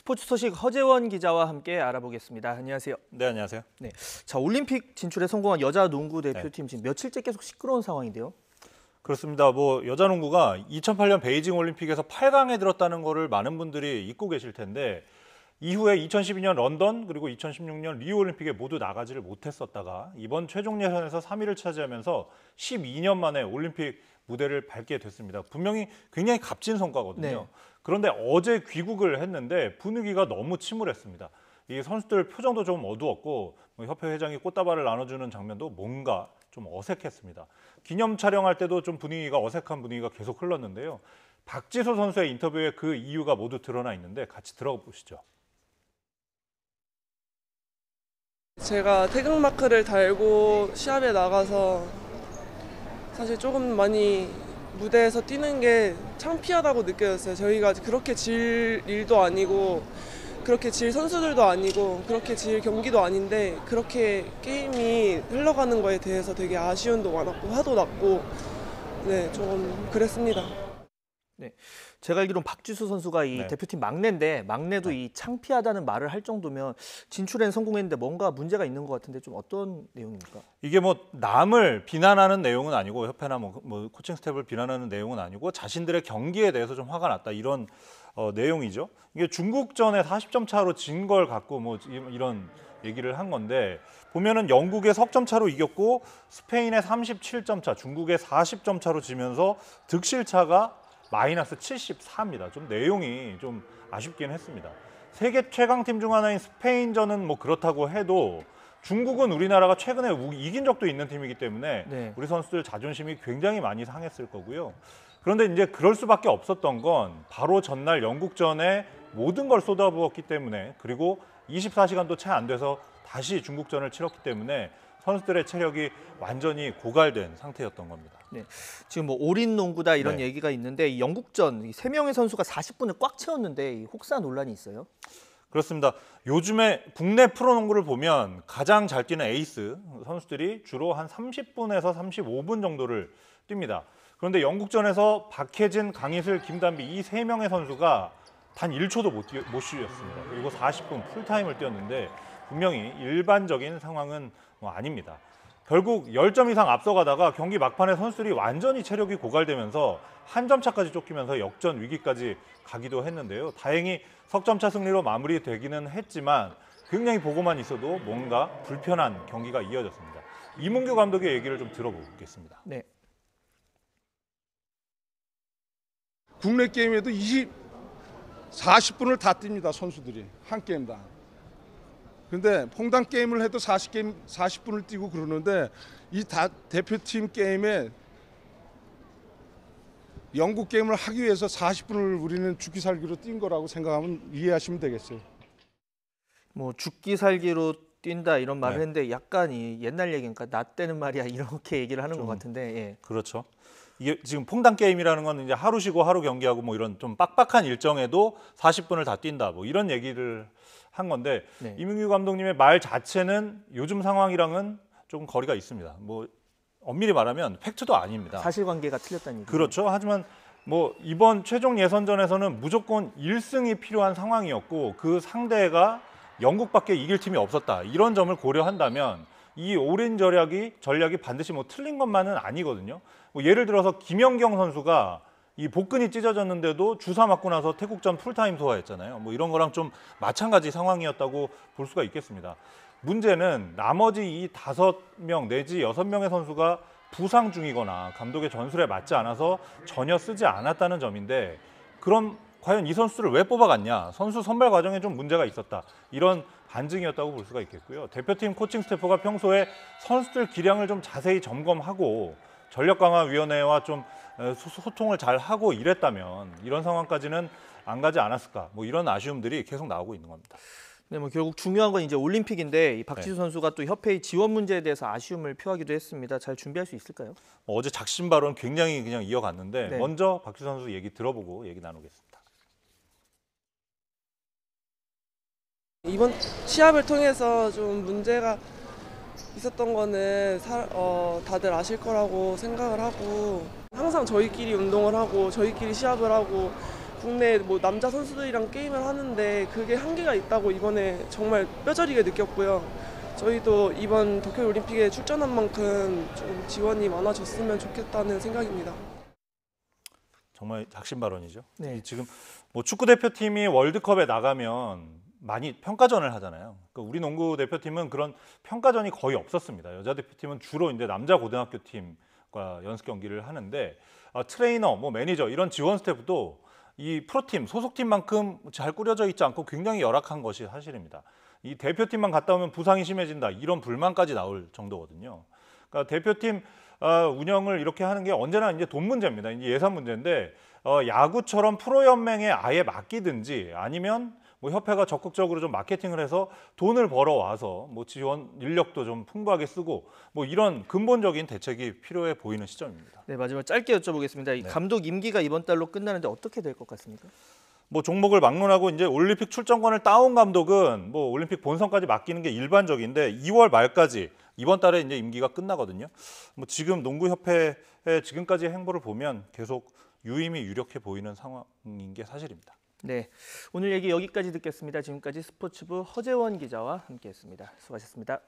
스포츠 소식 허재원 기자와 함께 알아보겠습니다. 안녕하세요. 네, 안녕하세요. 네, 자 올림픽 진출에 성공한 여자 농구 대표팀 지금 며칠째 계속 시끄러운 상황인데요. 그렇습니다. 여자 농구가 2008년 베이징 올림픽에서 8강에 들었다는 거를 많은 분들이 잊고 계실 텐데 이후에 2012년 런던 그리고 2016년 리우 올림픽에 모두 나가지를 못했었다가 이번 최종 예선에서 3위를 차지하면서 12년 만에 올림픽 무대를 밟게 됐습니다. 분명히 굉장히 값진 성과거든요. 네. 그런데 어제 귀국을 했는데 분위기가 너무 침울했습니다. 이 선수들 표정도 좀 어두웠고 협회 회장이 꽃다발을 나눠주는 장면도 뭔가 좀 어색했습니다. 기념 촬영할 때도 좀 분위기가 어색한 분위기가 계속 흘렀는데요. 박지수 선수의 인터뷰에 그 이유가 모두 드러나 있는데 같이 들어보시죠. 제가 태극마크를 달고 시합에 나가서 사실 조금 많이 무대에서 뛰는 게 창피하다고 느껴졌어요. 저희가 그렇게 질 일도 아니고 그렇게 질 선수들도 아니고 그렇게 질 경기도 아닌데 그렇게 게임이 흘러가는 거에 대해서 되게 아쉬움도 많았고 화도 났고 네, 조금 그랬습니다. 네, 제가 알기로는 박지수 선수가 이 대표팀 막내인데 막내도 이 창피하다는 말을 할 정도면 진출에는 성공했는데 뭔가 문제가 있는 것 같은데 좀 어떤 내용입니까? 이게 남을 비난하는 내용은 아니고 협회나 코칭 스태프를 비난하는 내용은 아니고 자신들의 경기에 대해서 좀 화가 났다 이런 내용이죠. 이게 중국전에 40점 차로 진 걸 갖고 이런 얘기를 한 건데 보면은 영국의 석점 차로 이겼고 스페인의 37점 차, 중국의 40점 차로 지면서 득실차가 마이너스 74입니다. 좀 내용이 좀 아쉽긴 했습니다. 세계 최강팀 중 하나인 스페인전은 그렇다고 해도 중국은 우리나라가 최근에 이긴 적도 있는 팀이기 때문에 우리 선수들 자존심이 굉장히 많이 상했을 거고요. 그런데 이제 그럴 수밖에 없었던 건 바로 전날 영국전에 모든 걸 쏟아부었기 때문에 그리고 24시간도 채 안 돼서 다시 중국전을 치렀기 때문에 선수들의 체력이 완전히 고갈된 상태였던 겁니다. 네, 지금 올인 농구다 이런 얘기가 있는데 이 영국전 3명의 선수가 40분을 꽉 채웠는데 혹사 논란이 있어요? 그렇습니다. 요즘에 국내 프로농구를 보면 가장 잘 뛰는 에이스 선수들이 주로 한 30분에서 35분 정도를 뜁니다. 그런데 영국전에서 박혜진, 강희슬, 김단비 이 3명의 선수가 단 1초도 못 쉬었습니다. 그리고 40분 풀타임을 뛰었는데 분명히 일반적인 상황은 아닙니다. 결국 10점 이상 앞서가다가 경기 막판에 선수들이 완전히 체력이 고갈되면서 한 점 차까지 쫓기면서 역전 위기까지 가기도 했는데요. 다행히 석점차 승리로 마무리되기는 했지만 굉장히 보고만 있어도 뭔가 불편한 경기가 이어졌습니다. 이문규 감독의 얘기를 좀 들어보겠습니다. 네. 국내 게임에도 40분을 다 뜁니다. 선수들이 한 게임당. 근데 퐁당 게임을 해도 40분을 뛰고 그러는데 이 대표팀 게임에 영국 게임을 하기 위해서 40분을 우리는 죽기 살기로 뛴 거라고 생각하면 이해하시면 되겠어요. 죽기 살기로 뛴다 이런 말을 했는데 약간 옛날 얘기니까 나 때는 말이야 이렇게 얘기를 하는 것 같은데. 예. 그렇죠. 이게 지금 퐁당 게임이라는 건 이제 하루 쉬고 하루 경기하고 이런 좀 빡빡한 일정에도 40분을 다 뛴다 이런 얘기를 한 건데 이문규 감독님의 말 자체는 요즘 상황이랑은 조금 거리가 있습니다. 엄밀히 말하면 팩트도 아닙니다. 사실관계가 틀렸다는 얘기죠. 그렇죠. 하지만 이번 최종 예선전에서는 무조건 1승이 필요한 상황이었고 그 상대가 영국밖에 이길 팀이 없었다. 이런 점을 고려한다면 이 올인 전략이 반드시 틀린 것만은 아니거든요. 예를 들어서 김연경 선수가 이 복근이 찢어졌는데도 주사 맞고 나서 태국전 풀타임 소화했잖아요. 이런 거랑 좀 마찬가지 상황이었다고 볼 수가 있겠습니다. 문제는 나머지 이 5명 내지 6명의 선수가 부상 중이거나 감독의 전술에 맞지 않아서 전혀 쓰지 않았다는 점인데 그럼 과연 이 선수를 왜 뽑아갔냐? 선수 선발 과정에 좀 문제가 있었다. 이런 반증이었다고 볼 수가 있겠고요. 대표팀 코칭 스태프가 평소에 선수들 기량을 좀 자세히 점검하고 전력강화위원회와 좀 소통을 잘 하고 이랬다면 이런 상황까지는 안 가지 않았을까? 이런 아쉬움들이 계속 나오고 있는 겁니다. 네, 결국 중요한 건 이제 올림픽인데 이 박지수 선수가 또 협회의 지원 문제에 대해서 아쉬움을 표하기도 했습니다. 잘 준비할 수 있을까요? 어제 작심 발언 굉장히 그냥 이어갔는데 먼저 박지수 선수 얘기 들어보고 얘기 나누겠습니다. 이번 시합을 통해서 좀 문제가 있었던 거는 다들 아실 거라고 생각을 하고 항상 저희끼리 운동을 하고 저희끼리 시합을 하고 국내 뭐 남자 선수들이랑 게임을 하는데 그게 한계가 있다고 이번에 정말 뼈저리게 느꼈고요. 저희도 이번 도쿄올림픽에 출전한 만큼 좀 지원이 많아졌으면 좋겠다는 생각입니다. 정말 작심 발언이죠. 네. 지금 뭐 축구 대표팀이 월드컵에 나가면 많이 평가전을 하잖아요. 그러니까 우리 농구 대표팀은 그런 평가전이 거의 없었습니다. 여자 대표팀은 주로 이제 남자 고등학교 팀과 연습 경기를 하는데 트레이너, 뭐 매니저 이런 지원 스태프도 이 프로팀 소속팀만큼 잘 꾸려져 있지 않고 굉장히 열악한 것이 사실입니다. 이 대표팀만 갔다 오면 부상이 심해진다 이런 불만까지 나올 정도거든요. 그러니까 대표팀 운영을 이렇게 하는 게 언제나 이제 돈 문제입니다. 이제 예산 문제인데 야구처럼 프로연맹에 아예 맡기든지 아니면 뭐 협회가 적극적으로 좀 마케팅을 해서 돈을 벌어 와서 뭐 지원 인력도 좀 풍부하게 쓰고 뭐 이런 근본적인 대책이 필요해 보이는 시점입니다. 네, 마지막 짧게 여쭤보겠습니다. 이 감독 임기가 이번 달로 끝나는데 어떻게 될 것 같습니까? 뭐 종목을 막론하고 이제 올림픽 출전권을 따온 감독은 뭐 올림픽 본선까지 맡기는 게 일반적인데 2월 말까지 이번 달에 이제 임기가 끝나거든요. 뭐 지금 농구협회의 지금까지의 행보를 보면 계속 유임이 유력해 보이는 상황인 게 사실입니다. 네, 오늘 얘기 여기까지 듣겠습니다. 지금까지 스포츠부 허재원 기자와 함께했습니다. 수고하셨습니다.